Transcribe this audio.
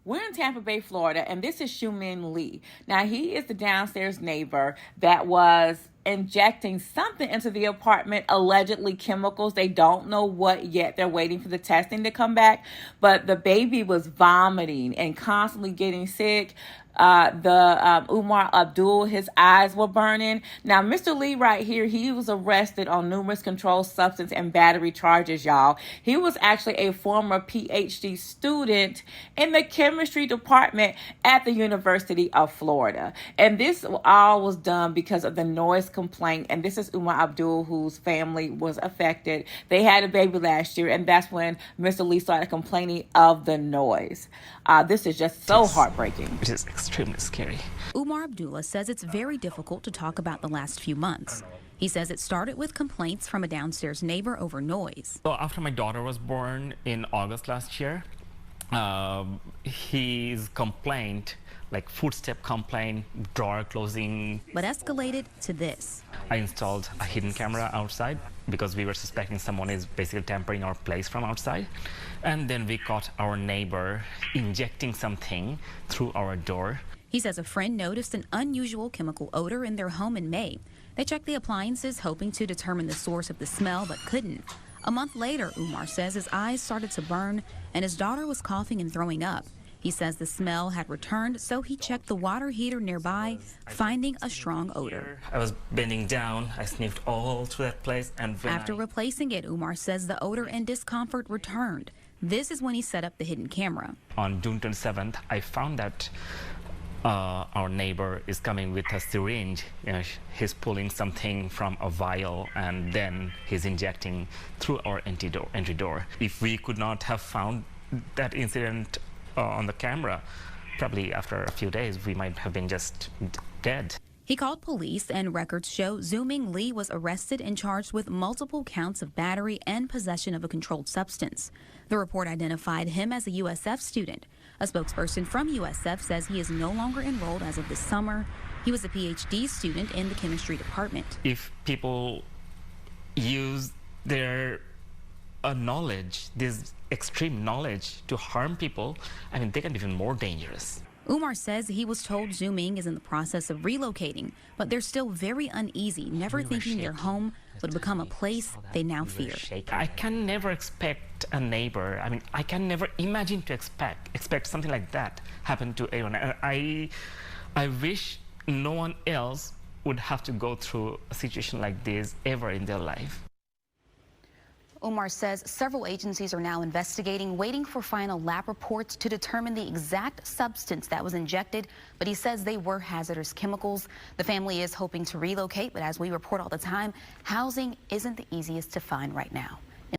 We're in Tampa Bay, Florida, and this is Xiumin Lee. Now, he is the downstairs neighbor that was injecting something into the apartment, allegedly chemicals. They don't know what yet. They're waiting for the testing to come back. But the baby was vomiting and constantly getting sick. Umar Abdul, his eyes were burning. Now, Mr. Lee right here, he was arrested on numerous controlled substance and battery charges, y'all. He was actually a former PhD student in the chemistry department at the University of Florida. And this all was done because of the noise complaint. And this is Umar Abdul, whose family was affected. They had a baby last year, and that's when Mr. Lee started complaining of the noise. This is just so heartbreaking. It is extremely scary. Umar Abdullah says it's very difficult to talk about the last few months. He says it started with complaints from a downstairs neighbor over noise. So after my daughter was born in August last year, his complaint, like footstep complaint, drawer closing. But escalated to this. I installed a hidden camera outside because we were suspecting someone is basically tampering our place from outside. And then we caught our neighbor injecting something through our door. He says a friend noticed an unusual chemical odor in their home in May. They checked the appliances, hoping to determine the source of the smell, but couldn't. A month later, Umar says his eyes started to burn and his daughter was coughing and throwing up. He says the smell had returned, so he checked the water heater nearby, finding a strong odor. I was bending down. I sniffed all through that place. And after replacing it, Umar says the odor and discomfort returned. This is when he set up the hidden camera. On June 27th, I found that our neighbor is coming with a syringe. He's pulling something from a vial and then he's injecting through our entry door. If we could not have found that incident on the camera, probably after a few days, we might have been just dead. He called police, and records show Xiumin Lee was arrested and charged with multiple counts of battery and possession of a controlled substance. The report identified him as a USF student. A spokesperson from USF says he is no longer enrolled as of this summer. He was a PhD student in the chemistry department. If people use their knowledge, this extreme knowledge, to harm people, I mean, they can be even more dangerous. Umar says he was told Xiumin is in the process of relocating, but they're still very uneasy, never thinking their home would become a place they now fear. I can never expect a neighbor, I mean, I can never imagine to expect something like that happen to anyone. I wish no one else would have to go through a situation like this ever in their life. Umar says several agencies are now investigating, waiting for final lab reports to determine the exact substance that was injected, but he says they were hazardous chemicals. The family is hoping to relocate, but as we report all the time, housing isn't the easiest to find right now.